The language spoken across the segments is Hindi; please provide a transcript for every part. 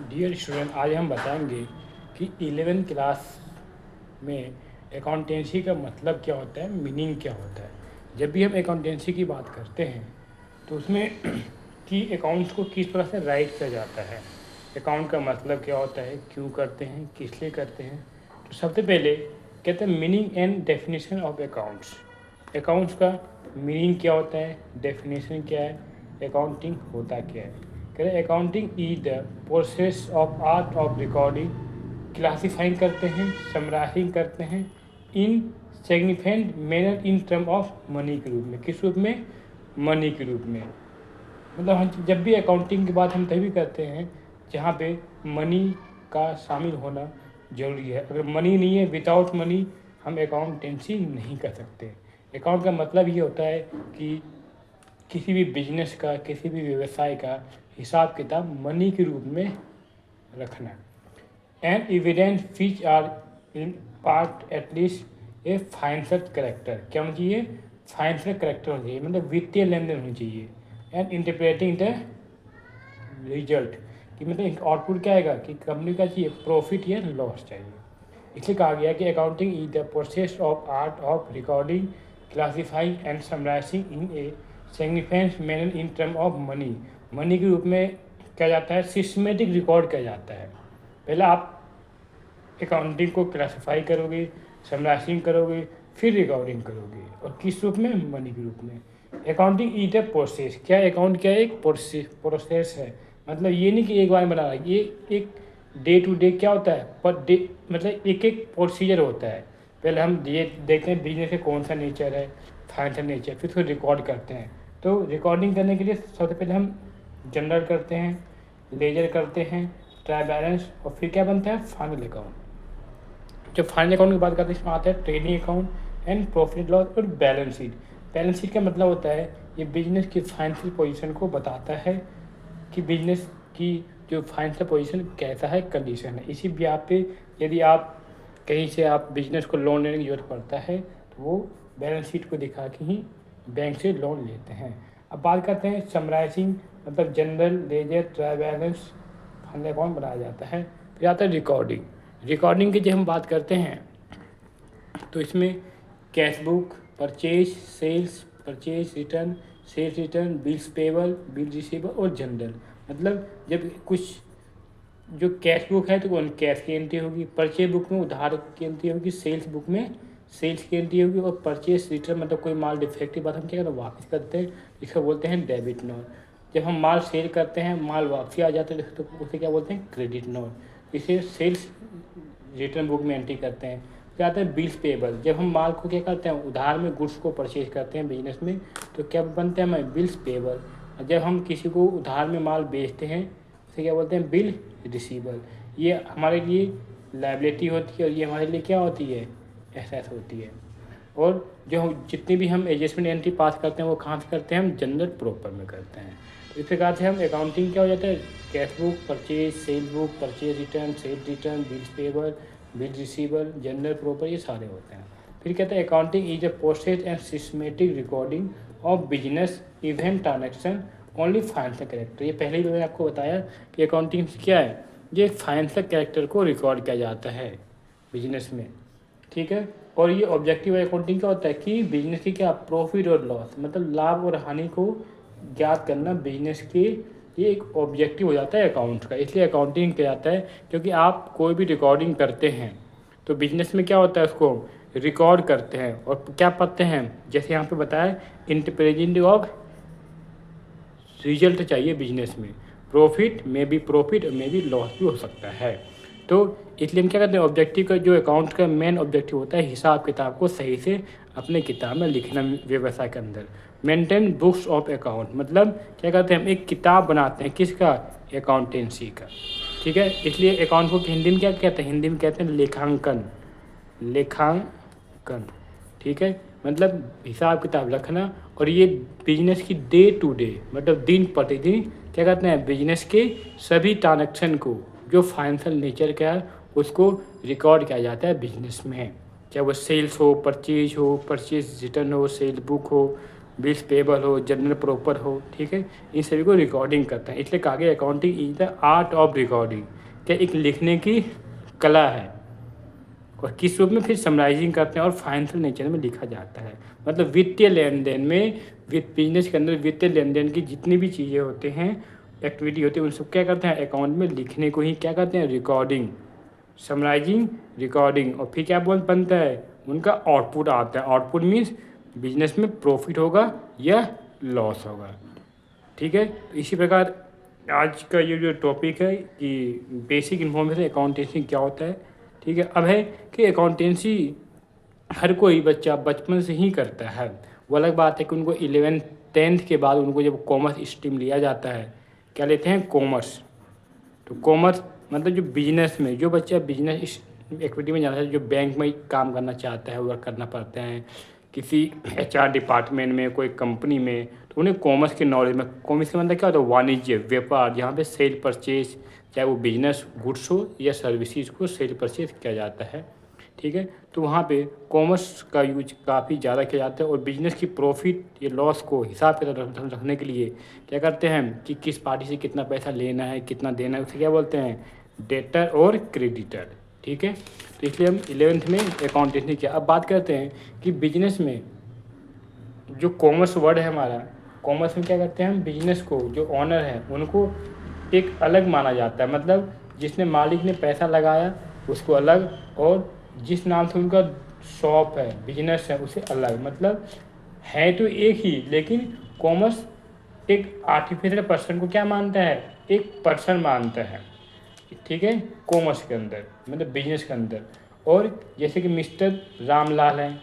डियर स्टूडेंट, आज हम बताएंगे कि 11th क्लास में अकाउंटेंसी का मतलब क्या होता है, मीनिंग क्या होता है। जब भी हम अकाउंटेंसी की बात करते हैं तो उसमें कि अकाउंट्स को किस तरह से राइट किया जाता है, अकाउंट का मतलब क्या होता है, क्यों करते हैं, किस लिए करते हैं। तो सबसे पहले कहते हैं meaning and definition of accounts. Accounts का मीनिंग क्या होता है, डेफिनेशन क्या है, अकाउंटिंग होता क्या है। कहते हैं accounting is the process of art of recording, classifying करते हैं, समराइजिंग करते हैं इन significant manner in term of money के रूप में। किस रूप में? मनी के रूप में। मतलब हम जब भी अकाउंटिंग की बात हम तभी करते हैं जहाँ पे मनी का शामिल होना जरूरी है। अगर मनी नहीं है, विदाउट मनी हम अकाउंटेंसी नहीं कर सकते। अकाउंट का मतलब ये होता है कि किसी भी बिजनेस का, किसी भी व्यवसाय का हिसाब किताब मनी के रूप में रखना। And evidence which are in part at least a financial character. क्या होना चाहिए? फाइनेंशियल करेक्टर होना चाहिए, मतलब वित्तीय लेन देन होनी चाहिए। एंड इंटरप्रेटिंग द रिजल्ट, कि मतलब आउटपुट क्या आएगा, कि कंपनी का चाहिए प्रॉफिट या लॉस चाहिए। इसलिए कहा गया कि accounting is the process of art of recording, classifying and summarising in a significant manner in term of money. Money के रूप में क्या जाता है, सिस्टमेटिक रिकॉर्ड किया जाता है। पहले आप अकाउंटिंग को क्लासीफाई करोगे, समराइजिंग करोगे, फिर रिकॉर्डिंग करोगे, और किस रूप में? मनी के रूप में। Accounting is a process. क्या अकाउंट क्या है? एक प्रोसेस है। मतलब ये नहीं कि एक बार बना रहा है, ये एक डे टू डे क्या होता है, पर डे मतलब एक एक प्रोसीजर होता है। पहले हम ये देखते हैं बिजनेस का कौन सा नेचर है, फाइनेंशियल नेचर, फिर उसको रिकॉर्ड करते हैं। तो रिकॉर्डिंग करने के लिए सबसे पहले हम जनरल करते हैं, लेजर करते हैं, ट्राई बैलेंस, और फिर क्या बनता है? Final account. जब फाइनल अकाउंट की बात करते हैं इसमें आता है trading account and profit loss और बैलेंस शीट। बैलेंस शीट का मतलब होता है ये बिजनेस की फाइनेंशियल पोजीशन को बताता है कि बिजनेस की जो फाइनेंशियल पोजीशन कैसा है, कंडीशन है। इसी ब्याह पे यदि आप कहीं से आप बिजनेस को लोन लेने की जरूरत पड़ता है तो वो बैलेंस शीट को दिखा के ही बैंक से लोन लेते हैं। अब बात करते हैं समराइजिंग, मतलब general, ledger, trial balance, final account बनाया जाता है। फिर आता है रिकॉर्डिंग। रिकॉर्डिंग की जब हम बात करते हैं तो इसमें cash book, purchase, sales, purchase return, sales return, bills payable, bill receivable और जनरल। मतलब जब कुछ जो कैश बुक है तो वो कैश की एंट्री होगी, परचेज बुक में उधार की एंट्री होगी, सेल्स बुक में सेल्स की एंट्री होगी, और परचेज रिटर्न मतलब कोई माल डिफेक्टिव बात हम क्या करते हैं, वापस करते हैं, इसको बोलते हैं डेबिट नोट। जब हम माल सेल करते हैं, माल वापसी आ जाता है तो उसे क्या बोलते हैं? Credit note. इसे सेल्स रिटर्न बुक में एंट्री करते हैं। क्या आता है? Bills payable. जब हम माल को क्या करते हैं, उधार में गुड्स को परचेज करते हैं बिजनेस में, तो क्या बनते हैं हमें? Bills payable. और जब हम किसी को उधार में माल बेचते हैं उसे क्या बोलते हैं? Bill receivable. ये हमारे लिए लायबिलिटी होती है और ये हमारे लिए क्या होती है? एसेट होती है। और जो जितनी भी हम एडजस्टमेंट एंट्री पास करते हैं वो कहाँ से करते हैं? हम जनरल प्रॉपर में करते हैं। तो इस प्रकार से हम अकाउंटिंग क्या हो जाता है? Cash book, purchase, cell book, purchase return, cell return, bills payable, bill receivable, general proper, ये सारे होते हैं। फिर कहते हैं accounting is a process and systematic recording of business event transaction only financial character. ये पहले ही मैंने आपको बताया कि अकाउंटिंग क्या है, ये फाइनेंशियल कैरेक्टर को रिकॉर्ड किया जाता है बिजनेस में, ठीक है। और ये ऑब्जेक्टिव अकाउंटिंग क्या होता है कि बिजनेस की क्या प्रॉफिट और लॉस, मतलब लाभ और हानि को ज्ञात करना बिजनेस के ये एक ऑब्जेक्टिव हो जाता है अकाउंट का। इसलिए अकाउंटिंग किया जाता है, क्योंकि आप कोई भी रिकॉर्डिंग करते हैं तो बिजनेस में क्या होता है, उसको रिकॉर्ड करते हैं और क्या पढ़ते हैं, जैसे यहाँ पे बताया इंटरप्रेजेंट ऑफ रिजल्ट चाहिए बिजनेस में। प्रॉफिट में भी प्रॉफिट, में भी लॉस भी हो सकता है। तो इसलिए हम क्या करते हैं, ऑब्जेक्टिव का जो अकाउंट का मेन ऑब्जेक्टिव होता है हिसाब किताब को सही से अपने किताब में लिखना व्यवसाय के अंदर। मेंटेन बुक्स ऑफ अकाउंट, मतलब क्या करते हैं हम एक किताब बनाते हैं, किसका? अकाउंटेंसी का, ठीक है। इसलिए अकाउंट को हिंदी में क्या कहते हैं? हिंदी में कहते हैं लेखांकन। लेखांकन, ठीक है, मतलब हिसाब किताब रखना। और ये बिजनेस की डे टू डे, मतलब दिन प्रतिदिन क्या करते हैं, बिजनेस के सभी ट्रांजेक्शन को जो फाइनेंशियल नेचर का है उसको रिकॉर्ड किया जाता है बिजनेस में। चाहे वो सेल्स हो, परचेज हो, परचेज रिटर्न हो, सेल बुक हो, बिल्स पेबल हो, जर्नल प्रॉपर हो, ठीक है, इन सभी को रिकॉर्डिंग करते हैं। इसलिए कहा गया accounting is the art of recording, क्या एक लिखने की कला है। और किस रूप में फिर समराइजिंग करते हैं और फाइनेंशियल नेचर में लिखा जाता है। मतलब वित्तीय लेन देन में, बिजनेस के अंदर वित्तीय लेन देन की जितनी भी चीज़ें होते हैं, एक्टिविटी होती है, उन सब क्या करते हैं अकाउंट में लिखने को ही क्या करते हैं रिकॉर्डिंग, समराइजिंग, रिकॉर्डिंग। और फिर क्या बनता है उनका आउटपुट आता है। आउटपुट मीन्स बिजनेस में प्रॉफिट होगा या लॉस होगा, ठीक है। तो इसी प्रकार आज का ये जो टॉपिक है कि बेसिक इन्फॉर्मेशन अकाउंटेंसी क्या होता है, ठीक है। अब है कि अकाउंटेंसी हर कोई बच्चा बचपन से ही करता है। वो अलग बात है कि उनको 11th 10th के बाद उनको जब कॉमर्स स्ट्रीम लिया जाता है, क्या लेते हैं कॉमर्स। तो कॉमर्स मतलब जो बिजनेस में, जो बच्चा बिजनेस एक्टिविटी में जाना है, जो बैंक में काम करना चाहता है, वर्क करना पड़ता है किसी HR डिपार्टमेंट में, कोई कंपनी में, तो उन्हें कॉमर्स के नॉलेज में, कॉमर्स का मतलब क्या होता है वाणिज्य, व्यापार, जहाँ पे सेल परचेज, चाहे वो बिजनेस गुड्स हो या सर्विसेज को सेल परचेज किया जाता है, ठीक है। तो वहाँ पे कॉमर्स का यूज काफ़ी ज़्यादा किया जाता है। और बिजनेस की प्रॉफिट या लॉस को हिसाब के रखने के लिए क्या करते हैं कि किस पार्टी से कितना पैसा लेना है, कितना देना है, उसे क्या बोलते हैं डेटर और क्रेडिटर, ठीक है। तो इसलिए हम 11th में अकाउंटेंसी किया। अब बात करते हैं कि बिजनेस में जो कॉमर्स वर्ड है हमारा, कॉमर्स में क्या करते हैं हम बिजनेस को, जो ऑनर है उनको एक अलग माना जाता है। मतलब जिसने मालिक ने पैसा लगाया उसको अलग, और जिस नाम से उनका शॉप है, बिजनेस है, उसे अलग। मतलब है तो एक ही, लेकिन कॉमर्स एक आर्टिफिशियल पर्सन को क्या मानता है, एक पर्सन मानता है, ठीक है, कॉमर्स के अंदर मतलब बिजनेस के अंदर। और जैसे कि मिस्टर रामलाल हैं,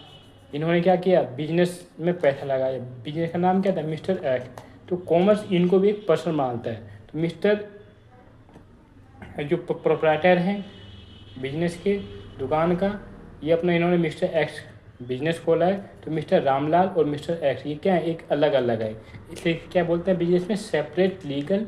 इन्होंने क्या किया बिजनेस में पैसा लगाया, बिजनेस का नाम क्या था मिस्टर एक्स, तो कॉमर्स इनको भी एक पर्सन मानता है। तो मिस्टर जो प्रोप्राइटर हैं बिजनेस के दुकान का, ये अपना इन्होंने मिस्टर एक्स बिजनेस खोला है, तो मिस्टर रामलाल और मिस्टर एक्स ये क्या है एक अलग अलग है। इसलिए क्या बोलते हैं बिजनेस में सेपरेट लीगल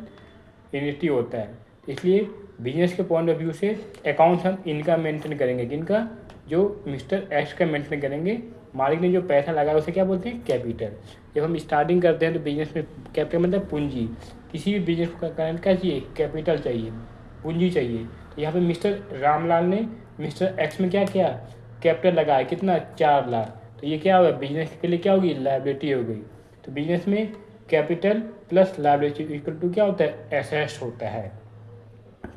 एंटिटी होता है। इसलिए बिजनेस के पॉइंट ऑफ व्यू से अकाउंट हम इनका मेंटेन करेंगे, किनका, जो मिस्टर एक्स का मेंटेन करेंगे। मालिक ने जो पैसा लगाया उसे क्या बोलते हैं कैपिटल। जब हम स्टार्टिंग करते हैं तो बिजनेस में कैपिटल मतलब पूंजी, किसी भी बिजनेस को करने क्या चाहिए कैपिटल चाहिए, पूंजी चाहिए। तो यहाँ पे मिस्टर रामलाल ने मिस्टर एक्स में क्या किया कैपिटल लगाया, कितना 4 लाख। तो ये क्या होगा बिजनेस के लिए क्या होगी लायबिलिटी हो गई। तो बिजनेस में capital plus liability equal to क्या होता है एसेट होता है।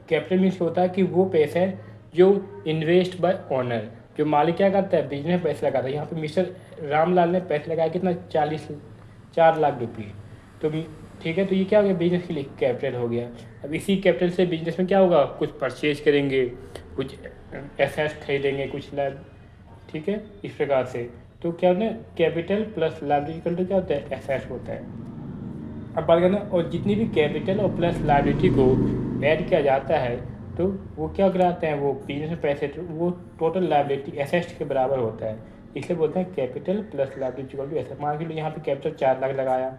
कैपिटल मीन्स होता है कि वो पैसा है जो इन्वेस्ट बाय ओनर, जो मालिक क्या करता है बिजनेस में पैसा लगाता है। यहाँ पे मिस्टर रामलाल ने पैसा लगाया कितना 4 लाख रुपये। तो ठीक है, तो ये क्या हो गया बिजनेस के लिए कैपिटल हो गया। अब इसी कैपिटल से बिजनेस में क्या होगा कुछ परचेज करेंगे, कुछ एसेट्स खरीदेंगे, कुछ लाभ, ठीक है, इस प्रकार से। तो क्या होता है कैपिटल प्लस लायबिलिटी तो क्या होता है एसेट्स होता है। अब बात करना, और जितनी भी कैपिटल और प्लस लायबिलिटी को ऐड किया जाता है तो वो क्या कराते हैं वो बिजनेस में पैसे, तो वो टोटल लायबिलिटी एसेट्स के बराबर होता है। इसलिए बोलते हैं capital plus liability equal to asset. मान के लिए यहाँ पे कैपिटल 4 लाख लगाया,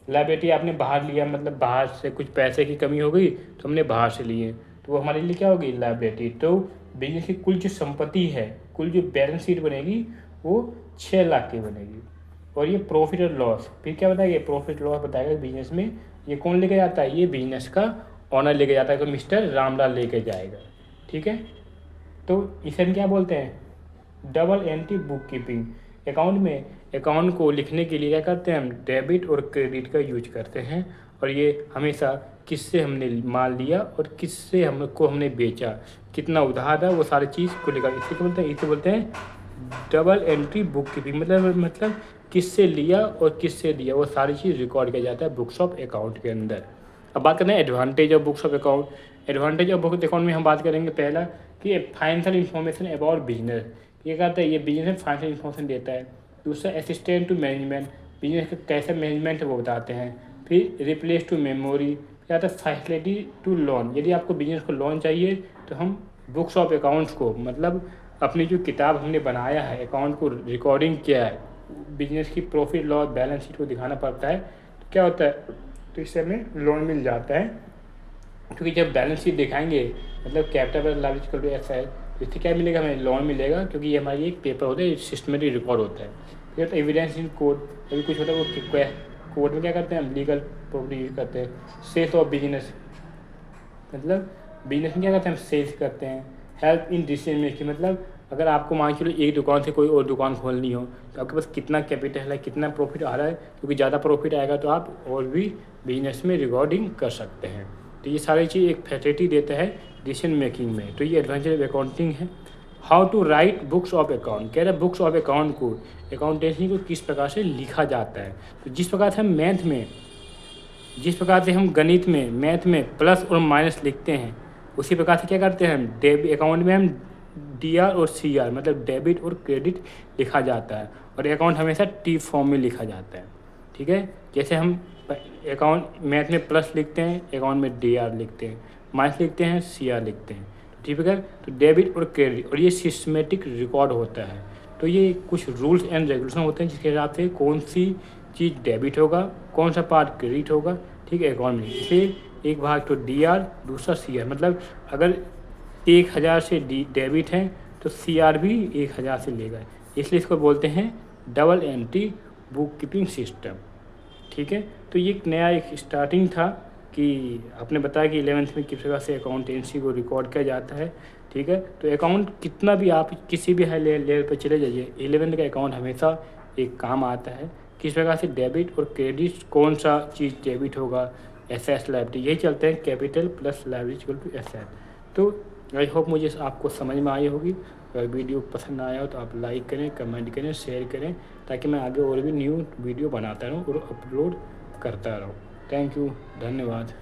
लायबिलिटी आपने बाहर लिया, मतलब बाहर से कुछ पैसे की कमी हो गई तो हमने बाहर से लिए, तो वो हमारे लिए क्या होगी लायबिलिटी। तो बिजनेस की कुल जो संपत्ति है, कुल जो बैलेंस शीट बनेगी वो 6 लाख की बनेगी। और ये प्रॉफिट और लॉस फिर क्या बताएगा, प्रॉफिट लॉस बताएगा बिजनेस में। ये कौन लेके जाता है, ये बिजनेस का ऑनर लेके जाता है, तो मिस्टर रामलाल लेके जाएगा, ठीक है। तो इसे हम क्या बोलते हैं double entry book keeping. Account में अकाउंट को लिखने के लिए क्या करते हैं हम डेबिट और क्रेडिट का यूज करते हैं। और ये हमेशा किससे हमने माल लिया और किससे हमने बेचा, कितना उधार था, वो सारी चीज़ को लिखा। इसे बोलते हैं डबल एंट्री बुक कीपिंग। मतलब किससे लिया और किससे दिया, वो सारी चीज़ रिकॉर्ड किया जाता है बुक्स ऑफ अकाउंट के अंदर। अब बात करते हैं advantage of books of account. Advantage of books account में हम बात करेंगे पहला कि फाइनेंशियल इन्फॉर्मेशन अबाउट बिजनेस। ये कहता है ये बिजनेस में फाइनेंशियल इन्फॉर्मेशन देता है। दूसरा असिस्टेंट टू मैनेजमेंट, बिजनेस का कैसा मैनेजमेंट है वो बताते हैं। फिर रिप्लेस टू मेमोरी, क्या आता है फैसिलिटी टू लोन। यदि आपको बिजनेस को लोन चाहिए तो हम बुक्स ऑफ अकाउंट्स को, मतलब अपनी जो किताब हमने बनाया है अकाउंट को रिकॉर्डिंग किया है, बिजनेस की प्रॉफिट लॉस बैलेंस शीट को दिखाना पड़ता है, तो क्या होता है तो इससे हमें लोन मिल जाता है। क्योंकि जब बैलेंस शीट दिखाएंगे मतलब capital liability equal to asset, इससे क्या मिलेगा हमें लोन मिलेगा, क्योंकि ये हमारी एक पेपर होता है सिस्टमेटिक रिकॉर्ड होता है। ये तो एविडेंस इन कोड, कभी कुछ होता है वो कोड में क्या करते हैं हम लीगल प्रॉपर्टी यूज करते हैं। सेल्स ऑफ बिजनेस, मतलब बिजनेस में क्या करते हैं हम सेल्स करते हैं। हेल्प इन डिसीजन मेकिंग, मतलब अगर आपको मान के चलो एक दुकान से कोई और दुकान खोलनी हो तो आपके पास कितना कैपिटल है, कितना प्रॉफिट आ रहा है, क्योंकि ज़्यादा प्रॉफिट आएगा तो आप और भी बिजनेस में रिकॉर्डिंग कर सकते हैं। तो ये सारी चीज़ एक फैसिलिटी देता है डिसीजन मेकिंग में। तो ये एडवांटेज ऑफ अकाउंटिंग है। How to write books of account, कह रहे हैं बुक्स ऑफ अकाउंट को, अकाउंटेंसी को किस प्रकार से लिखा जाता है। तो जिस प्रकार से हम मैथ में, जिस प्रकार से हम गणित में मैथ में प्लस और माइनस लिखते हैं, उसी प्रकार से क्या करते हैं हम डेबिट अकाउंट में हम DR और CR मतलब डेबिट और क्रेडिट लिखा जाता है, और अकाउंट हमेशा T फॉर्म में लिखा जाता है। ठीक है, जैसे हम अकाउंट मैथ में प्लस लिखते हैं, अकाउंट में DR लिखते हैं, माइनस लिखते हैं, CR लिखते हैं। ठीक है, तो डेबिट और क्रेडिट, और ये सिस्टमेटिक रिकॉर्ड होता है। तो ये कुछ रूल्स एंड रेगुलेशन होते हैं जिसके हिसाब से कौन सी चीज़ डेबिट होगा, कौन सा पार्ट क्रेडिट होगा। ठीक है, अकाउंट में इसलिए एक भाग तो DR, दूसरा CR, मतलब अगर 1000 से डेबिट है तो CR भी 1000 से लेगा, इसलिए इसको बोलते हैं double entry book keeping system. ठीक है, तो ये एक नया एक स्टार्टिंग था कि आपने बताया कि 11th में किस प्रकार से अकाउंटेंसी को रिकॉर्ड किया जाता है। ठीक है, तो अकाउंट कितना भी आप किसी भी हाई लेवल पर चले जाइए, 11th का अकाउंट हमेशा एक काम आता है। किस प्रकार से डेबिट और क्रेडिट, कौन सा चीज़ डेबिट होगा, एसेट्स लायबिलिटी, यही चलते हैं capital plus liability equal to asset. तो आई होप मुझे आपको समझ में आई होगी। अगर वीडियो पसंद आया हो तो आप लाइक करें, कमेंट करें, शेयर करें, ताकि मैं आगे और भी न्यू वीडियो बनाता रहूँ और अपलोड करता रहूँ। थैंक यू, धन्यवाद।